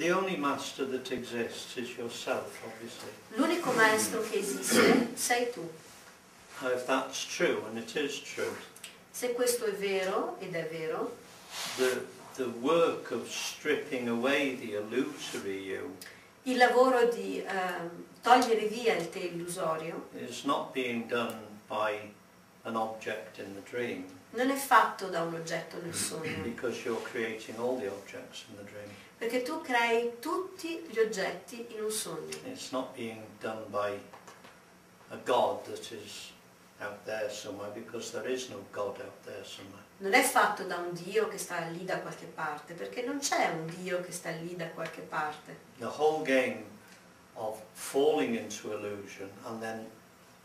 the only master that exists is yourself, obviously. L'unico maestro che esiste sei tu. If that's true, and it is true, Se questo è vero, ed è vero, the work of stripping away the illusory you il lavoro di togliere via il te illusorio is not being done by an object in the dream, non è fatto da un oggetto nel sogno, because you're creating all the objects in the dream. perché tu crei tutti gli oggetti in un sogno. It's not being done by a God that is out there somewhere, because there is no God out there somewhere. Non è fatto da un Dio che sta lì da qualche parte, perché non c'è un Dio che sta lì da qualche parte. The whole game of falling into illusion and then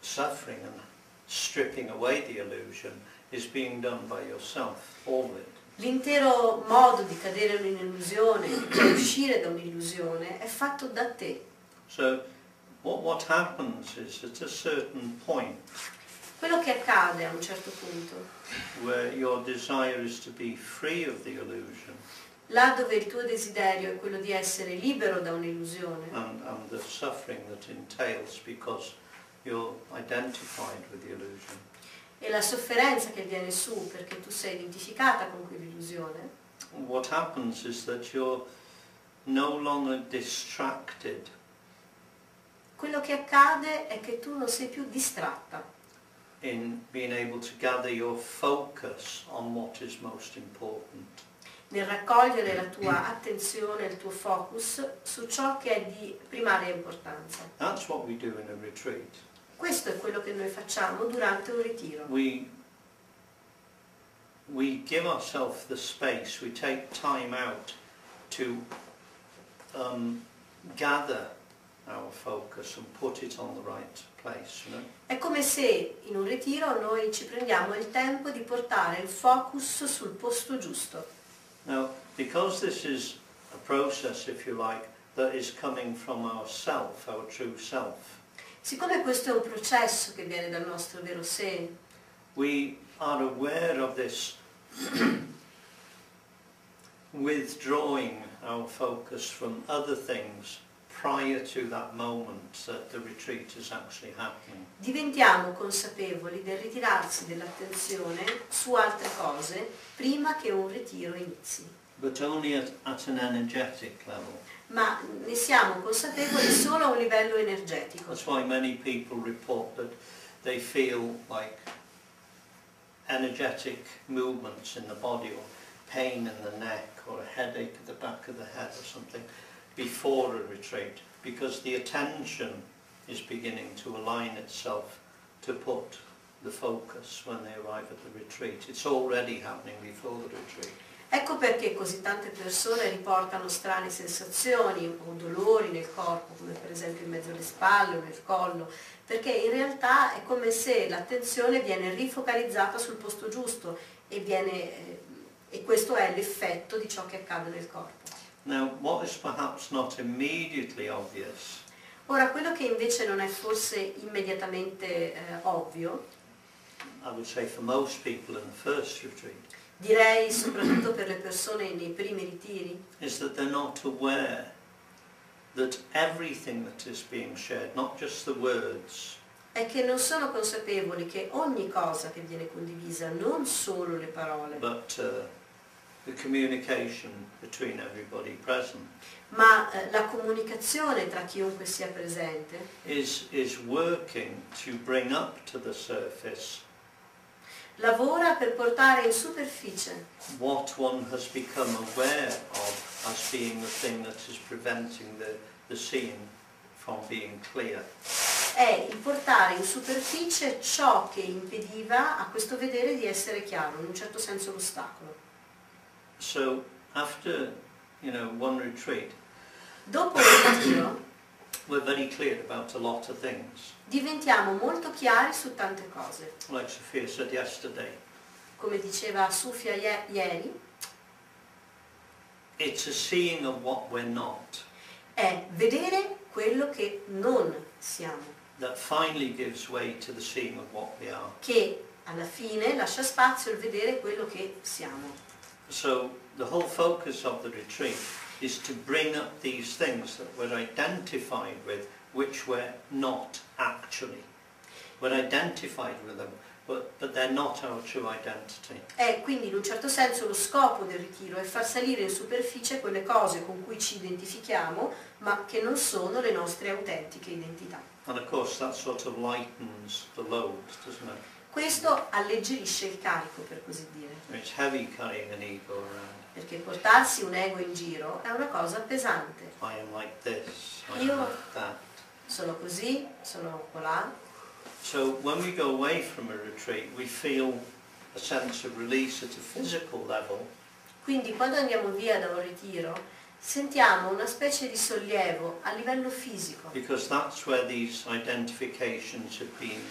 suffering and stripping away the illusion is being done by yourself, all of it. L'intero modo di cadere in un'illusione, di uscire da un'illusione, è fatto da te. So what happens is at a certain point Quello che accade a un certo punto, where your desire is to be free of the illusion là dove il tuo desiderio è quello di essere libero da un'illusione and the suffering that entails because you're identified with the illusion, e la sofferenza che viene su perché tu sei identificata con quell'illusione, what happens is that you're no longer distracted. quello che accade è che tu non sei più distratta In being able to gather your focus on what is most important. nel raccogliere la tua attenzione, il tuo focus su ciò che è di primaria importanza. That's what we do in a retreat. Questo è quello che noi facciamo durante un ritiro. We give ourselves the space, we take time out to gather our focus and put it on the right place, you know? È come se in un ritiro noi ci prendiamo il tempo di portare il focus sul posto giusto. Now, because this is a process, if you like, that is coming from our self, our true self, Siccome questo è un processo che viene dal nostro vero sé, we are aware of this withdrawing our focus from other things prior to that moment that the retreat is actually happening. diventiamo consapevoli del ritirarsi dell'attenzione su altre cose prima che un ritiro inizi. But only at an energetic level. Ma ne siamo consapevoli solo a un livello energetico. That's why many people report that they feel like energetic movements in the body, or pain in the neck, or a headache at the back of the head or something before a retreat, because the attention is beginning to align itself to put the focus when they arrive at the retreat. It's already happening before the retreat. Ecco perché così tante persone riportano strane sensazioni o dolori nel corpo, come per esempio in mezzo alle spalle o nel collo, perché in realtà è come se l'attenzione viene rifocalizzata sul posto giusto e questo è l'effetto di ciò che accade nel corpo. Now, what is perhaps not immediately obvious Ora, quello che invece non è forse immediatamente ovvio, I would say for most people in the first retreat, direi soprattutto per le persone nei primi ritiri, is that they're not aware that everything that is being shared, not just the words, è che non sono consapevoli che ogni cosa che viene condivisa, non solo le parole, but the communication between everybody present ma la comunicazione tra chiunque sia presente is working to bring up to the surface lavora per portare in superficie what one has become aware of as being the thing that is preventing the seeing from being clear. è il portare in superficie ciò che impediva a questo vedere di essere chiaro, in un certo senso l'ostacolo. So after, one retreat, Dopo il ritiro we're very clear about a lot of things. diventiamo molto chiari su tante cose. Like Sophia said yesterday, Come diceva Sofia ieri, it's a seeing of what we're not è vedere quello che non siamo, that finally gives way to the seeing of what we are. che alla fine lascia spazio al vedere quello che siamo. So the whole focus of the retreat is to bring up these things that we're identified with, which we're not actually. We're identified with them, but they're not our true identity. Quindi in un certo senso lo scopo del ritiro è far salire in superficie quelle cose con cui ci identifichiamo, ma che non sono le nostre autentiche identità. And of course that sort of lightens the load, doesn't it? Questo alleggerisce il carico, per così dire. It's heavy carrying an ego around. Perché portarsi un ego in giro è una cosa pesante. I am like this, I Io am like that. sono così, sono colà. So when we go away from a retreat, we feel a sense of release at a physical level. Quindi quando andiamo via da un ritiro sentiamo una specie di sollievo a livello fisico. Because that's where these identifications have been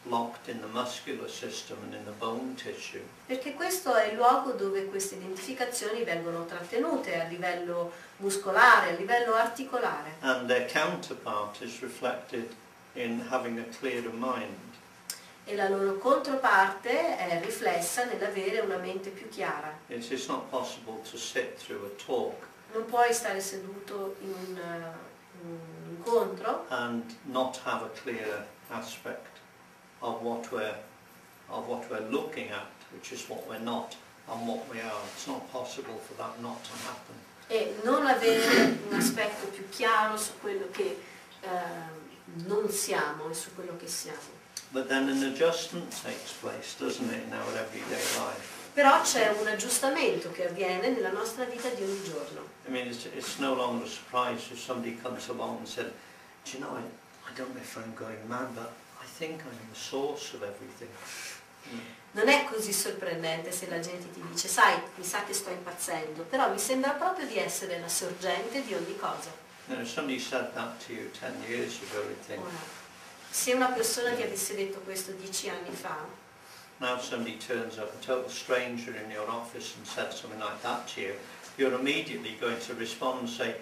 locked in the muscular system and in the bone tissue. Perché questo è il luogo dove queste identificazioni vengono trattenute a livello muscolare, a livello articolare. And their counterpart is reflected in having a clearer mind. E la loro controparte è riflessa nell'avere una mente più chiara. It is not possible to sit through a talk Non puoi stare seduto in un incontro and not have a clear aspect of what we're looking at, which is what we're not and what we are. It's not possible for that not to happen. e non avere un aspetto più chiaro su quello che non siamo e su quello che siamo. But then an adjustment takes place, doesn't it, in our everyday life? Però c'è un aggiustamento che avviene nella nostra vita di ogni giorno. I mean, it's no longer a surprise if somebody comes along and said, do you know, I don't know if I'm going mad, but I think I'm the source of everything. Non è così sorprendente se la gente ti dice, sai, mi sa che sto impazzendo, però mi sembra proprio di essere la sorgente di ogni cosa. You know, if somebody said that to you 10 years ago, you'd think, Ora, se una persona ti avesse detto questo 10 anni fa, now somebody turns up, a total stranger in your office and said something like that to you, you're immediately going to respond and say,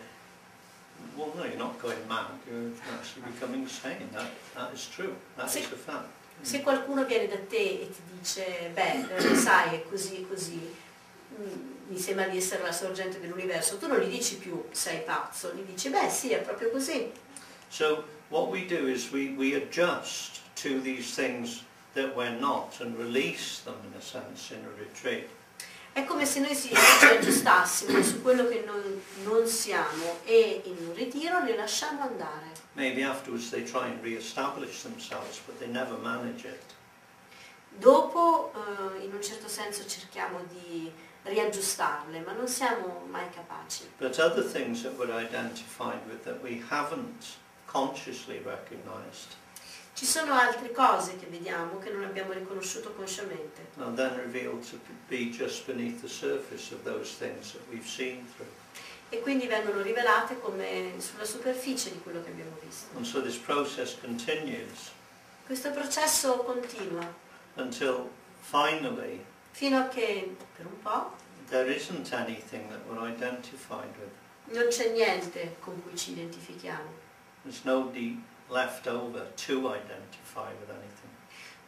well, no, you're not going mad, you're actually becoming sane. That is true, that is a fact. se qualcuno viene da te e ti dice, beh, sai, è così e così, mi sembra di essere la sorgente dell'universo, tu non gli dici più, sei pazzo, gli dici, beh sì, è proprio così. So what we do is we adjust to these things that we're not and release them in a sense in a retreat. È come se noi ci aggiustassimo su quello che non siamo e in un ritiro li lasciamo andare. Maybe afterwards they try and re-establish themselves, but they never manage it. Dopo, in un certo senso, cerchiamo di riaggiustarle, ma non siamo mai capaci. But other things that we're identified with that we haven't consciously recognized Ci sono altre cose che vediamo che non abbiamo riconosciuto consciamente are then revealed to be just beneath the surface of those things that we've seen through. e quindi vengono rivelate come sulla superficie di quello che abbiamo visto. And so this process continues Questo processo continua until finally fino a che, per un po', there isn't anything that we're identified with. non c'è niente con cui ci identifichiamo. There's nobody left over to identify with anything.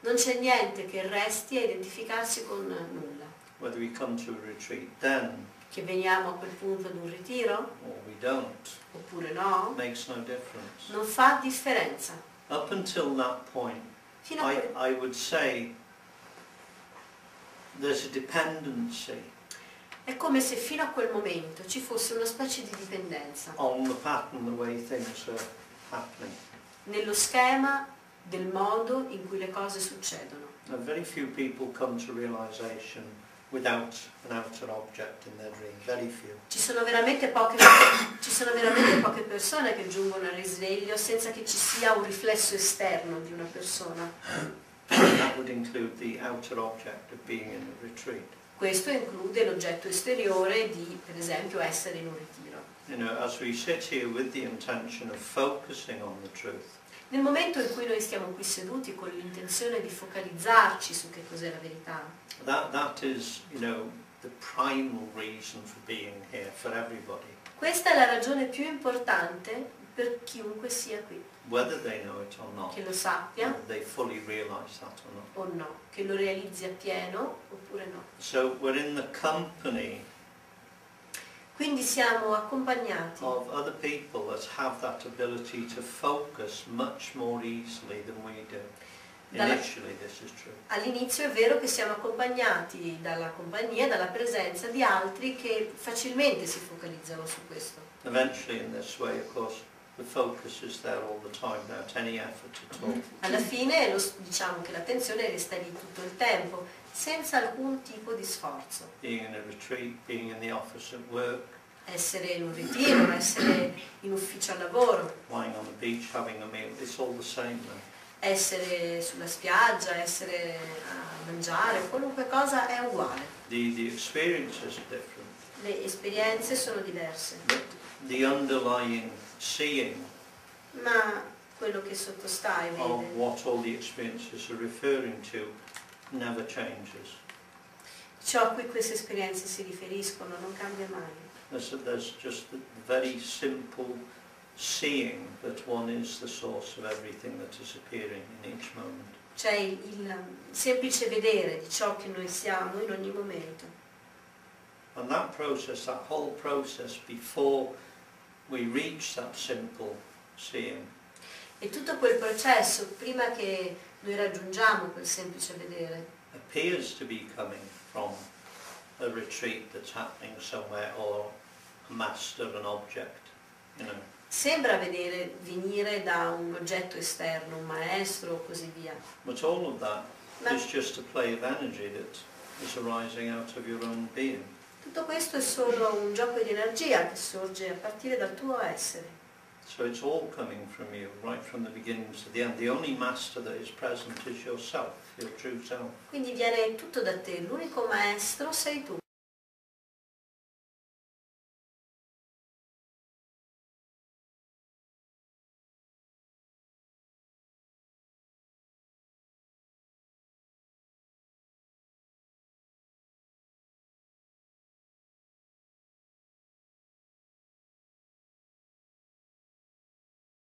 Non c'è niente che resti a identificarsi con nulla. Whether we come to a retreat then Che veniamo a quel punto ad un ritiro or we don't oppure no, makes no difference. non fa differenza. Up until that point, Fino a quel... I would say there's a dependency È come se fino a quel momento ci fosse una specie di dipendenza on the pattern, the way things are happening. nello schema del modo in cui le cose succedono. Very few people come to realization without an outer object in their dream. Very few. Ci sono veramente poche persone che giungono al risveglio senza che ci sia un riflesso esterno di una persona. That would include the outer object of being in a retreat. Questo include l'oggetto esteriore di, per esempio, essere in un ritiro. You know, as we sit here with the intention of focusing on the truth, Nel momento in cui noi stiamo qui seduti con l'intenzione di focalizzarci su che cos'è la verità, that is, you know, the primal reason for being here for everybody, questa è la ragione più importante per chiunque sia qui, whether they know it or not, che lo sappia whether they fully realize that or not. o no, che lo realizzi appieno oppure no. So we're in the company Quindi siamo accompagnati of other people that have that ability to focus much more easily than we do. Initially this is true. All'inizio è vero che siamo accompagnati dalla compagnia, dalla presenza di altri che facilmente si focalizzano su questo. Eventually in this way, of course, the focus is there all the time without any effort at all. Alla fine diciamo che l'attenzione resta lì tutto il tempo, senza alcun tipo di sforzo. Being in a retreat, being in the office at work, Essere in un ritiro, essere in ufficio al lavoro, lying on the beach, having a meal, it's all the same now. essere sulla spiaggia, essere a mangiare, qualunque cosa è uguale. The experiences are different. Le esperienze sono diverse, But the underlying seeing ma quello che sottostà e of vede, what all the experiences are referring to never changes. ciò a cui queste esperienze si riferiscono non cambia mai. There's just the very simple seeing that one is the source of everything that is appearing in each moment. C'è il semplice vedere di ciò che noi siamo in ogni momento. And that process, that whole process before we reach that simple seeing, E tutto quel processo, prima che noi raggiungiamo quel semplice vedere, appears to be coming from a retreat that's happening somewhere or a master, an object, you know. sembra venire da un oggetto esterno, un maestro o così via. But all of that Ma is just a play of energy that is arising out of your own being. tutto questo è solo un gioco di energia che sorge a partire dal tuo essere. So it's all coming from you, right from the beginning to the end. The only master that is present is yourself, your true self. Quindi viene tutto da te, l'unico maestro sei tu.